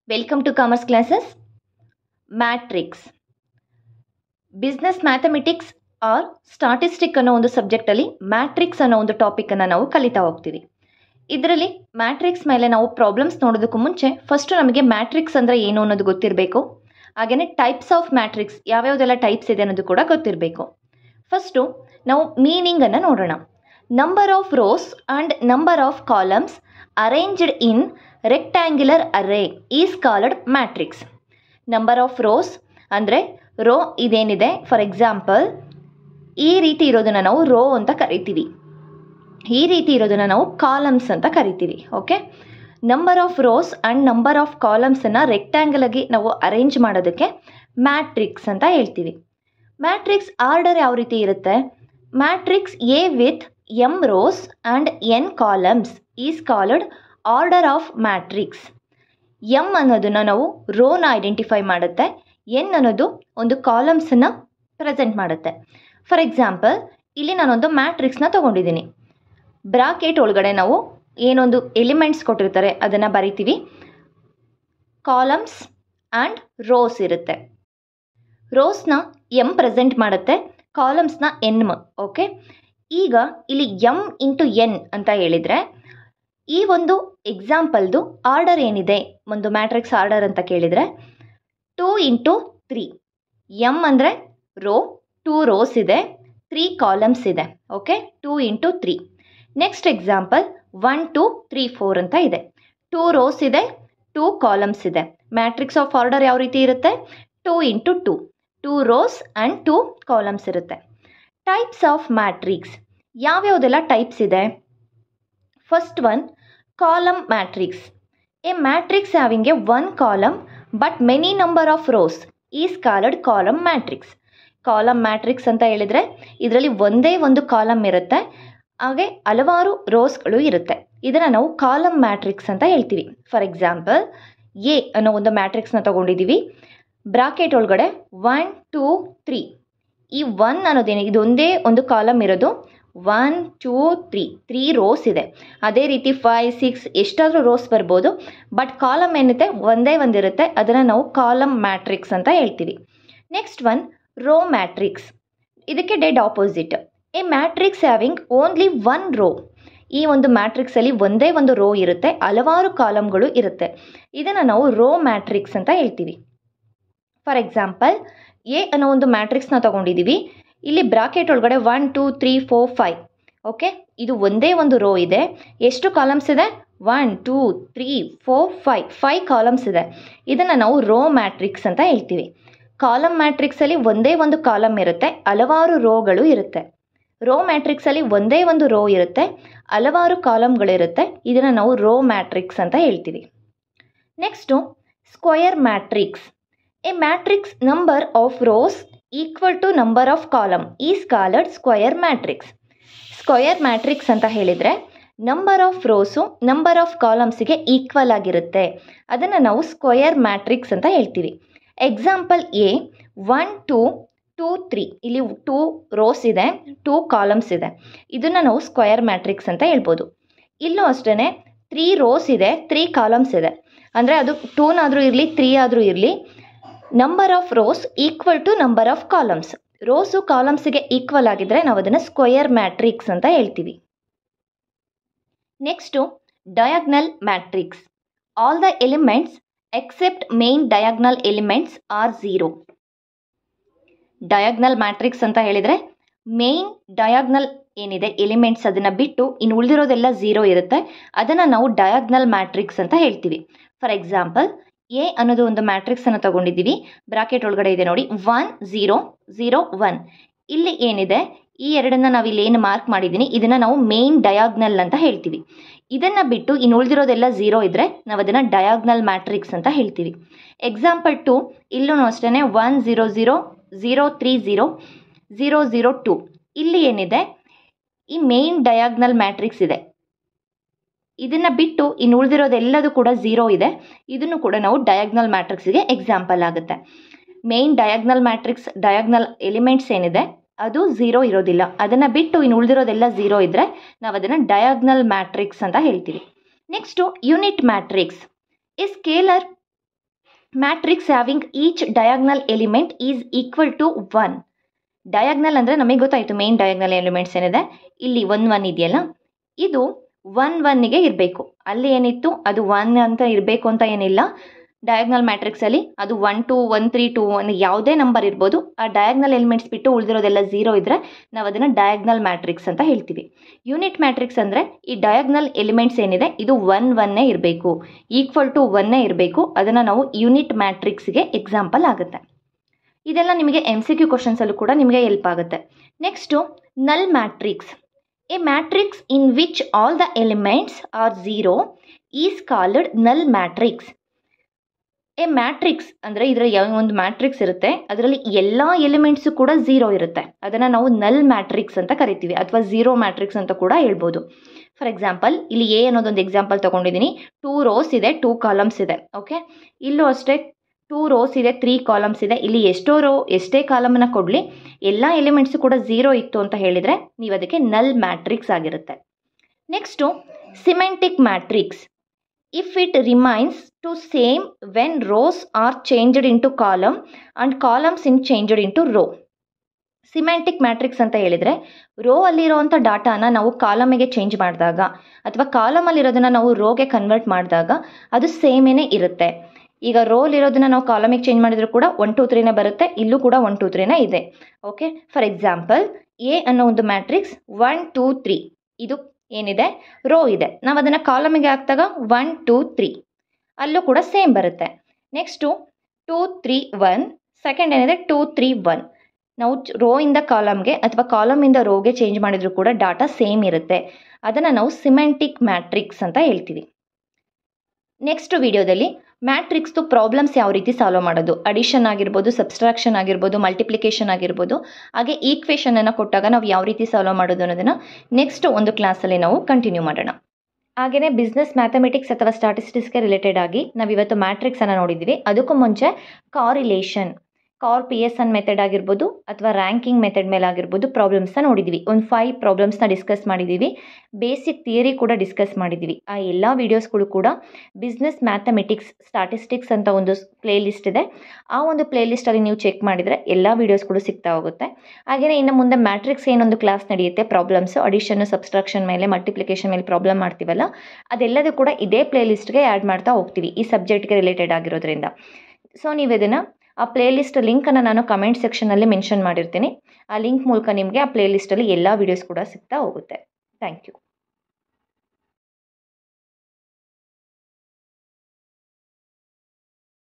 Welcome to Commerce Classes. Matrix. Business Mathematics or Statistic ಅನ್ನೋ ಒಂದು ಸಬ್ಜೆಕ್ಟಲ್ಲಿ matrix ಅನ್ನೋ ಒಂದು ಟಾಪಿಕನ್ನು ನಾವು ಕಲಿತಾ ಹೋಗ್ತೀವಿ. ಇದರಲ್ಲಿ ಮ್ಯಾಟ್ರಿಕ್ಸ್ ಮೇಲೆ ನಾವು ಪ್ರಾಬ್ಲಮ್ಸ್ ನೋಡೋದಕ್ಕೂ ಮುಂಚೆ ಫಸ್ಟು ನಮಗೆ ಮ್ಯಾಟ್ರಿಕ್ಸ್ ಅಂದರೆ ಏನು ಅನ್ನೋದು ಗೊತ್ತಿರಬೇಕು. ಹಾಗೆಯೇ ಟೈಪ್ಸ್ ಆಫ್ ಮ್ಯಾಟ್ರಿಕ್ಸ್ ಯಾವ್ಯಾವುದೆಲ್ಲ ಟೈಪ್ಸ್ ಇದೆ ಅನ್ನೋದು ಕೂಡ ಗೊತ್ತಿರಬೇಕು. ಫಸ್ಟು ನಾವು ಮೀನಿಂಗನ್ನು ನೋಡೋಣ. Number of rows and number of columns arranged in rectangular array is called matrix. Number of rose ಅಂದರೆ ರೋ ಇದೇನಿದೆ, ಫಾರ್ ಎಕ್ಸಾಂಪಲ್ ಈ ರೀತಿ ಇರೋದನ್ನು ನಾವು ರೋ ಅಂತ ಕರಿತೀವಿ, ಈ ರೀತಿ ಇರೋದನ್ನು ನಾವು ಕಾಲಮ್ಸ್ ಅಂತ ಕರಿತೀವಿ. Okay, number of rows and number of ಕಾಲಮ್ಸನ್ನು ರೆಕ್ಟ್ಯಾಂಗಲ್ ಆಗಿ ನಾವು ಅರೇಂಜ್ ಮಾಡೋದಕ್ಕೆ ಮ್ಯಾಟ್ರಿಕ್ಸ್ ಅಂತ ಹೇಳ್ತೀವಿ. ಮ್ಯಾಟ್ರಿಕ್ಸ್ ಆರ್ಡರ್ ಯಾವ ರೀತಿ ಇರುತ್ತೆ? Matrix A with M rose and N columns is called order of matrix. M ಅನ್ನೋದನ್ನು ನಾವು ರೋನ ಐಡೆಂಟಿಫೈ ಮಾಡುತ್ತೆ, ಎನ್ ಅನ್ನೋದು ಒಂದು ಕಾಲಮ್ಸನ್ನು ಪ್ರೆಸೆಂಟ್ ಮಾಡುತ್ತೆ. ಫಾರ್ ಎಕ್ಸಾಂಪಲ್ ಇಲ್ಲಿ ನಾನೊಂದು ಮ್ಯಾಟ್ರಿಕ್ಸ್ನ ತೊಗೊಂಡಿದ್ದೀನಿ. ಬ್ರಾಕೆಟ್ ಒಳಗಡೆ ನಾವು ಏನೊಂದು ಎಲಿಮೆಂಟ್ಸ್ ಕೊಟ್ಟಿರ್ತಾರೆ ಅದನ್ನು ಬರಿತೀವಿ. ಕಾಲಮ್ಸ್ ಆ್ಯಂಡ್ ರೋಸ್ ಇರುತ್ತೆ. ರೋಸ್ನ ಎಮ್ ಪ್ರೆಸೆಂಟ್ ಮಾಡುತ್ತೆ, ಕಾಲಮ್ಸ್ನ ಎನ್. ಓಕೆ, ಈಗ ಇಲ್ಲಿ ಎಮ್ ಇಂಟು ಎನ್ ಅಂತ ಹೇಳಿದರೆ ಈ ಒಂದು ಎಕ್ಸಾಂಪಲ್ದು ಆರ್ಡರ್ ಏನಿದೆ, ಒಂದು ಮ್ಯಾಟ್ರಿಕ್ಸ್ ಆರ್ಡರ್ ಅಂತ ಕೇಳಿದರೆ 2 ಇಂಟು 3. ಎಮ್ ಅಂದರೆ ರೋ, 2 ರೋಸ್ ಇದೆ, 3 ಕಾಲಮ್ಸ್ ಇದೆ. Okay, 2 into 3. ನೆಕ್ಸ್ಟ್ ಎಕ್ಸಾಂಪಲ್ 1 2 3 4 ಅಂತ ಇದೆ. 2 ರೋಸ್ ಇದೆ, 2 ಕಾಲಮ್ಸ್ ಇದೆ. ಮ್ಯಾಟ್ರಿಕ್ಸ್ ಆಫ್ ಆರ್ಡರ್ ಯಾವ ರೀತಿ ಇರುತ್ತೆ? 2 ಇಂಟು 2, 2 ರೋಸ್ ಆ್ಯಂಡ್ 2 ಕಾಲಮ್ಸ್ ಇರುತ್ತೆ. ಟೈಪ್ಸ್ ಆಫ್ ಮ್ಯಾಟ್ರಿಕ್ಸ್ ಯಾವ್ಯಾವುದೆಲ್ಲ ಟೈಪ್ಸ್ ಇದೆ? First one, column matrix. A matrix having A 1 column but many number of rose is called column matrix. Column matrix ಅಂತ ಹೇಳಿದರೆ ಇದರಲ್ಲಿ ಒಂದೇ ಒಂದು ಕಾಲಮ್ ಇರುತ್ತೆ, ಹಾಗೆ ಹಲವಾರು ರೋಸ್ಗಳು ಇರುತ್ತೆ. ಇದನ್ನು ನಾವು ಕಾಲಮ್ ಮ್ಯಾಟ್ರಿಕ್ಸ್ ಅಂತ ಹೇಳ್ತೀವಿ. ಫಾರ್ ಎಕ್ಸಾಂಪಲ್ ಎ ಅನ್ನೋ ಒಂದು ಮ್ಯಾಟ್ರಿಕ್ಸ್ನ ತೊಗೊಂಡಿದ್ದೀವಿ. ಬ್ರಾಕೆಟ್ ಒಳಗಡೆ 1 2 3. ಈ 1 ಅನ್ನೋದೇನು, ಇದೊಂದೇ ಒಂದು ಕಾಲಮ್ ಇರೋದು. 1 2 3 ರೋಸ್ ಇದೆ. ಅದೇ ರೀತಿ 5 6 ಎಷ್ಟಾದರೂ ರೋಸ್ ಬರ್ಬೋದು, ಬಟ್ ಕಾಲಮ್ ಏನಿದೆ ಒಂದೇ ಒಂದಿರುತ್ತೆ, ಅದನ್ನು ನಾವು ಕಾಲಮ್ ಮ್ಯಾಟ್ರಿಕ್ಸ್ ಅಂತ ಹೇಳ್ತೀವಿ. Next one, row matrix. ಇದಕ್ಕೆ dead opposite. A matrix having only 1 row. ಈ ಒಂದು ಮ್ಯಾಟ್ರಿಕ್ಸಲ್ಲಿ ಒಂದೇ ಒಂದು ರೋ ಇರುತ್ತೆ, ಹಲವಾರು ಕಾಲಮ್ಗಳು ಇರುತ್ತೆ. ಇದನ್ನು ನಾವು ರೋ ಮ್ಯಾಟ್ರಿಕ್ಸ್ ಅಂತ ಹೇಳ್ತೀವಿ. ಫಾರ್ ಎಕ್ಸಾಂಪಲ್ ಎ ಅನ್ನೋ ಒಂದು ಮ್ಯಾಟ್ರಿಕ್ಸ್ನ ತೊಗೊಂಡಿದ್ದೀವಿ. ಇಲ್ಲಿ ಬ್ರಾಕೆಟ್ ಒಳಗಡೆ 1 2 3 4 5. ಓಕೆ, ಇದು ಒಂದೇ ಒಂದು ರೋ ಇದೆ. ಎಷ್ಟು ಕಾಲಮ್ಸ್ ಇದೆ? 1 2 3 4 5 ಕಾಲಮ್ಸ್ ಇದೆ. ಇದನ್ನು ನಾವು ರೋ ಮ್ಯಾಟ್ರಿಕ್ಸ್ ಅಂತ ಹೇಳ್ತೀವಿ. ಕಾಲಮ್ ಮ್ಯಾಟ್ರಿಕ್ಸಲ್ಲಿ ಒಂದೇ ಒಂದು ಕಾಲಮ್ ಇರುತ್ತೆ, ಹಲವಾರು ರೋಗಳು ಇರುತ್ತೆ. ರೋ ಮ್ಯಾಟ್ರಿಕ್ಸಲ್ಲಿ ಒಂದೇ ಒಂದು ರೋ ಇರುತ್ತೆ, ಹಲವಾರು ಕಾಲಮ್ಗಳಿರುತ್ತೆ. ಇದನ್ನು ನಾವು ರೋ ಮ್ಯಾಟ್ರಿಕ್ಸ್ ಅಂತ ಹೇಳ್ತೀವಿ. Next square matrix. A matrix number of rows equal to number of column is called square matrix. Square matrix ಅಂತ ಹೇಳಿದರೆ number of rows number of ಕಾಲಮ್ಸಿಗೆ ಈಕ್ವಲ್ ಆಗಿರುತ್ತೆ, ಅದನ್ನು ನಾವು ಸ್ಕ್ವಯರ್ ಮ್ಯಾಟ್ರಿಕ್ಸ್ ಅಂತ ಹೇಳ್ತೀವಿ. Example A 1 2 2 3. ಇಲ್ಲಿ 2 ರೋಸ್ ಇದೆ, 2 ಕಾಲಮ್ಸ್ ಇದೆ. ಇದನ್ನು ನಾವು ಸ್ಕ್ವಯರ್ ಮ್ಯಾಟ್ರಿಕ್ಸ್ ಅಂತ ಹೇಳ್ಬೋದು. ಇಲ್ಲೂ ಅಷ್ಟೇ 3 ರೋಸ್ ಇದೆ, 3 ಕಾಲಮ್ಸ್ ಇದೆ. ಅಂದರೆ ಅದು 2ನಾದರೂ ಇರಲಿ 3 ಆದರೂ ಇರಲಿ, number of rows equal to number of columns. Rows ಕಾಲಮ್ಸಿಗೆ ಈಕ್ವಲ್ ಆಗಿದ್ದರೆ ನಾವು ಅದನ್ನು ಸ್ಕ್ವಯರ್ ಮ್ಯಾಟ್ರಿಕ್ಸ್ ಅಂತ ಹೇಳ್ತೀವಿ. Next diagonal matrix. All the elements except main diagonal elements are 0. Diagonal matrix ಅಂತ ಹೇಳಿದರೆ ಮೇನ್ ಡಯಾಗ್ನಲ್ ಏನಿದೆ ಎಲಿಮೆಂಟ್ಸ್ ಅದನ್ನು ಬಿಟ್ಟು ಇನ್ನು ಉಳಿದಿರೋದೆಲ್ಲ 0 ಇರುತ್ತೆ, ಅದನ್ನು ನಾವು ಡಯಾಗ್ನಲ್ ಮ್ಯಾಟ್ರಿಕ್ಸ್ ಅಂತ ಹೇಳ್ತೀವಿ. ಫಾರ್ ಎಕ್ಸಾಂಪಲ್ ಎ ಅನ್ನೋದು ಒಂದು ಮ್ಯಾಟ್ರಿಕ್ಸನ್ನು ತೊಗೊಂಡಿದ್ದೀವಿ. ಬ್ರಾಕೆಟ್ ಒಳಗಡೆ ಇದೆ ನೋಡಿ 1 0 0 1. ಇಲ್ಲಿ ಏನಿದೆ, ಈ ಎರಡನ್ನು ನಾವು ಇಲ್ಲಿ ಏನು ಮಾರ್ಕ್ ಮಾಡಿದ್ದೀನಿ ಇದನ್ನು ನಾವು ಮೇನ್ ಡಯಾಗ್ನಲ್ ಅಂತ ಹೇಳ್ತೀವಿ. ಇದನ್ನು ಬಿಟ್ಟು ಇನ್ನು ಉಳಿದಿರೋದೆಲ್ಲ 0 ಇದ್ದರೆ ನಾವು ಅದನ್ನು ಡಯಾಗ್ನಲ್ ಮ್ಯಾಟ್ರಿಕ್ಸ್ ಅಂತ ಹೇಳ್ತೀವಿ. ಎಕ್ಸಾಂಪಲ್ 2 ಇಲ್ಲೂ ಅಷ್ಟೇ 1 0 0 0 3 0 0 0 2. ಇಲ್ಲಿ ಏನಿದೆ, ಈ ಮೇನ್ ಡಯಾಗ್ನಲ್ ಮ್ಯಾಟ್ರಿಕ್ಸ್ ಇದೆ. ಇದನ್ನು ಬಿಟ್ಟು ಇನ್ನು ಉಳಿದಿರೋದೆಲ್ಲದೂ ಕೂಡ 0 ಇದೆ. ಇದನ್ನು ಕೂಡ ನಾವು ಡಯಾಗ್ನಲ್ ಮ್ಯಾಟ್ರಿಕ್ಸ್ಗೆ ಎಕ್ಸಾಂಪಲ್ ಆಗುತ್ತೆ. Main diagonal matrix diagonal elements ಏನಿದೆ ಅದು 0 ಇರೋದಿಲ್ಲ, ಅದನ್ನು ಬಿಟ್ಟು ಇನ್ನು ಉಳಿದಿರೋದೆಲ್ಲ 0 ಇದ್ದರೆ ನಾವು ಅದನ್ನು ಡಯಾಗ್ನಲ್ ಮ್ಯಾಟ್ರಿಕ್ಸ್ ಅಂತ ಹೇಳ್ತೀವಿ. Next unit matrix. A scalar matrix having each diagonal element is equal to 1. Diagonal ಅಂದರೆ ನಮಗೆ ಗೊತ್ತಾಯಿತು ಮೇನ್ ಡಯಾಗ್ನಲ್ ಎಲಿಮೆಂಟ್ಸ್ ಏನಿದೆ, ಇಲ್ಲಿ 1 1 ಇದೆಯಲ್ಲ, ಇದು 1 1ಗೆ ಇರಬೇಕು. ಅಲ್ಲಿ ಏನಿತ್ತು ಅದು 1 ಅಂತ ಇರಬೇಕು ಅಂತ ಏನಿಲ್ಲ. ಡಯಾಗ್ನಲ್ ಮ್ಯಾಟ್ರಿಕ್ಸಲ್ಲಿ ಅದು 1 2 1 3 2 1 ಯಾವುದೇ ನಂಬರ್ ಇರ್ಬೋದು. ಆ ಡಯಾಗ್ನಲ್ ಎಲಿಮೆಂಟ್ಸ್ ಬಿಟ್ಟು ಉಳಿದಿರೋದೆಲ್ಲ 0 ಇದ್ದರೆ ನಾವು ಅದನ್ನು ಡಯಾಗ್ನಲ್ ಮ್ಯಾಟ್ರಿಕ್ಸ್ ಅಂತ ಹೇಳ್ತೀವಿ. ಯೂನಿಟ್ ಮ್ಯಾಟ್ರಿಕ್ಸ್ ಅಂದರೆ ಈ ಡಯಾಗ್ನಲ್ ಎಲಿಮೆಂಟ್ಸ್ ಏನಿದೆ ಇದು 1 1 ಇರಬೇಕು, ಈಕ್ವಲ್ ಟು 1 ಇರಬೇಕು. ಅದನ್ನು ನಾವು ಯೂನಿಟ್ ಮ್ಯಾಟ್ರಿಕ್ಸ್ಗೆ ಎಕ್ಸಾಂಪಲ್ ಆಗುತ್ತೆ. ಇದೆಲ್ಲ ನಿಮಗೆ MCQ ಕ್ವಶನ್ಸಲ್ಲೂ ಕೂಡ ನಿಮಗೆ ಹೆಲ್ಪ್ ಆಗುತ್ತೆ. ನೆಕ್ಸ್ಟು ನಲ್ matrix. A matrix in which all the elements are 0 is called ನಲ್ ಮ್ಯಾಟ್ರಿಕ್ಸ್. ಎ ಮ್ಯಾಟ್ರಿಕ್ಸ್ ಅಂದರೆ ಇದರ ಯಾವ ಒಂದು ಮ್ಯಾಟ್ರಿಕ್ಸ್ ಇರುತ್ತೆ, ಅದರಲ್ಲಿ ಎಲ್ಲ ಎಲಿಮೆಂಟ್ಸು ಕೂಡ 0 ಇರುತ್ತೆ. ಅದನ್ನು ನಾವು ನಲ್ ಮ್ಯಾಟ್ರಿಕ್ಸ್ ಅಂತ ಕರಿತೀವಿ, ಅಥವಾ 0 ಮ್ಯಾಟ್ರಿಕ್ಸ್ ಅಂತ ಕೂಡ ಹೇಳ್ಬೋದು. ಫಾರ್ ಎಕ್ಸಾಂಪಲ್ ಇಲ್ಲಿ ಎ ಅನ್ನೋದೊಂದು ಎಕ್ಸಾಂಪಲ್ ತೊಗೊಂಡಿದ್ದೀನಿ. 2 rows ಇದೆ, 2 columns ಇದೆ. ಓಕೆ, ಇಲ್ಲೂ ಅಷ್ಟೇ 2 rows ಇದೆ, 3 columns ಇದೆ. ಇಲ್ಲಿ ಎಷ್ಟೇ ಕಾಲಮನ್ನು ಕೊಡಲಿ ಎಲ್ಲ ಎಲಿಮೆಂಟ್ಸು ಕೂಡ 0 ಇತ್ತು ಅಂತ ಹೇಳಿದರೆ ನೀವು ಅದಕ್ಕೆ ನಲ್ ಮ್ಯಾಟ್ರಿಕ್ಸ್ ಆಗಿರುತ್ತೆ. Next symmetric matrix. If it remains to same when rows are changed into column and columns changed into row. Symmetric matrix ಅಂತ ಹೇಳಿದರೆ ರೋ ಅಲ್ಲಿರೋವಂಥ ಡಾಟಾನ ನಾವು ಕಾಲಮಿಗೆ ಚೇಂಜ್ ಮಾಡಿದಾಗ ಅಥವಾ ಕಾಲಮಲ್ಲಿರೋದನ್ನು ನಾವು ರೋಗೆ ಕನ್ವರ್ಟ್ ಮಾಡಿದಾಗ ಅದು ಸೇಮೇನೇ ಇರುತ್ತೆ. ಈಗ ರೋಲಿರೋದನ್ನ ನಾವು ಕಾಲಮಿಗೆ ಚೇಂಜ್ ಮಾಡಿದರೂ ಕೂಡ 1 2 3ನೇ ಬರುತ್ತೆ. ಇಲ್ಲೂ ಕೂಡ 1 2 3ನೇ ಇದೆ. ಓಕೆ, ಫಾರ್ ಎಕ್ಸಾಂಪಲ್ ಎ ಅನ್ನೋ ಒಂದು ಮ್ಯಾಟ್ರಿಕ್ಸ್ 1 2 3 ಇದು ಏನಿದೆ ರೋ ಇದೆ. ನಾವು ಅದನ್ನು ಕಾಲಮಿಗೆ ಹಾಕಿದಾಗ 1 2 3 ಅಲ್ಲೂ ಕೂಡ ಸೇಮ್ ಬರುತ್ತೆ. ನೆಕ್ಸ್ಟು 2 3 1 ಸೆಕೆಂಡ್ ಏನಿದೆ 2 3 1. ನಾವು ರೋ ಇಂದ ಕಾಲಮ್ಗೆ ಅಥವಾ ಕಾಲಮಿಂದ ರೋಗೆ ಚೇಂಜ್ ಮಾಡಿದರೂ ಕೂಡ ಡಾಟಾ ಸೇಮ್ ಇರುತ್ತೆ. ಅದನ್ನು ನಾವು ಸಿಮೆಂಟಿಕ್ ಮ್ಯಾಟ್ರಿಕ್ಸ್ ಅಂತ ಹೇಳ್ತೀವಿ. ನೆಕ್ಸ್ಟ್ ವಿಡಿಯೋದಲ್ಲಿ ಮ್ಯಾಟ್ರಿಕ್ಸ್ದು ಪ್ರಾಬ್ಲಮ್ಸ್ ಯಾವ ರೀತಿ ಸಾಲ್ವ್ ಮಾಡೋದು, ಅಡಿಷನ್ ಆಗಿರ್ಬೋದು, ಸಬ್ಸ್ಟ್ರಾಕ್ಷನ್ ಆಗಿರ್ಬೋದು, ಮಲ್ಟಿಪ್ಲಿಕೇಶನ್ ಆಗಿರ್ಬೋದು, ಹಾಗೆ ಈಕ್ವೇಷನನ್ನು ಕೊಟ್ಟಾಗ ನಾವು ಯಾವ ರೀತಿ ಸಾಲ್ವ್ ಮಾಡೋದು ಅನ್ನೋದನ್ನು ನೆಕ್ಸ್ಟ್ ಒಂದು ಕ್ಲಾಸಲ್ಲಿ ನಾವು ಕಂಟಿನ್ಯೂ ಮಾಡೋಣ. ಹಾಗೆಯೇ ಬಿಸ್ನೆಸ್ ಮ್ಯಾಥಮೆಟಿಕ್ಸ್ ಅಥವಾ ಸ್ಟಾಟಿಸ್ಟಿಕ್ಸ್ಗೆ ರಿಲೇಟೆಡ್ ಆಗಿ ನಾವು ಇವತ್ತು ಮ್ಯಾಟ್ರಿಕ್ಸನ್ನು ನೋಡಿದ್ದೀವಿ. ಅದಕ್ಕೂ ಮುಂಚೆ ಕಾರಿಲೇಷನ್, PSN ಮೆಥಡ್ ಆಗಿರ್ಬೋದು ಅಥವಾ ರ್ಯಾಂಕಿಂಗ್ ಮೆಥಡ್ ಮೇಲೆ ಆಗಿರ್ಬೋದು ಪ್ರಾಬ್ಲಮ್ಸ್ನ ನೋಡಿದ್ದೀವಿ. ಒಂದು 5 ಪ್ರಾಬ್ಲಮ್ಸ್ನ ಡಿಸ್ಕಸ್ ಮಾಡಿದ್ದೀವಿ. ಬೇಸಿಕ್ ಥಿಯರಿ ಕೂಡ ಡಿಸ್ಕಸ್ ಮಾಡಿದ್ದೀವಿ. ಆ ಎಲ್ಲ ವೀಡಿಯೋಸ್ಗಳು ಕೂಡ ಬಿಸ್ನೆಸ್ ಮ್ಯಾಥಮೆಟಿಕ್ಸ್ ಸ್ಟಾಟಿಸ್ಟಿಕ್ಸ್ ಅಂತ ಒಂದು ಪ್ಲೇ ಲಿಸ್ಟ್ ಇದೆ. ಆ ಒಂದು ಪ್ಲೇ ಲಿಸ್ಟಲ್ಲಿ ನೀವು ಚೆಕ್ ಮಾಡಿದರೆ ಎಲ್ಲ ವೀಡಿಯೋಸ್ಗಳು ಸಿಗ್ತಾ ಹೋಗುತ್ತೆ. ಹಾಗೆಯೇ ಇನ್ನು ಮುಂದೆ ಮ್ಯಾಟ್ರಿಕ್ಸ್ ಏನೊಂದು ಕ್ಲಾಸ್ ನಡೆಯುತ್ತೆ, ಪ್ರಾಬ್ಲಮ್ಸು ಅಡಿಷನ್ ಸಬ್ಸ್ಟ್ರಾಕ್ಷನ್ ಮೇಲೆ ಮಲ್ಟಿಪ್ಲಿಕೇಶನ್ ಮೇಲೆ ಪ್ರಾಬ್ಲಮ್ ಮಾಡ್ತೀವಲ್ಲ, ಅದೆಲ್ಲದೂ ಕೂಡ ಇದೇ ಪ್ಲೇ ಲಿಸ್ಟ್ಗೆ ಆ್ಯಡ್ ಮಾಡ್ತಾ ಹೋಗ್ತೀವಿ ಈ ಸಬ್ಜೆಕ್ಟ್ಗೆ ರಿಲೇಟೆಡ್ ಆಗಿರೋದ್ರಿಂದ. ಸೊ ನೀವು ಇದನ್ನು ಆ ಪ್ಲೇ ಲಿಸ್ಟ್ ಲಿಂಕನ್ನು ನಾನು ಕಮೆಂಟ್ ಸೆಕ್ಷನಲ್ಲಿ ಮೆನ್ಷನ್ ಮಾಡಿರ್ತೀನಿ. ಆ ಲಿಂಕ್ ಮೂಲಕ ನಿಮಗೆ ಆ ಪ್ಲೇ ಲಿಸ್ಟಲ್ಲಿ ಎಲ್ಲ ವೀಡಿಯೋಸ್ ಕೂಡ ಸಿಗ್ತಾ ಹೋಗುತ್ತೆ. Thank you.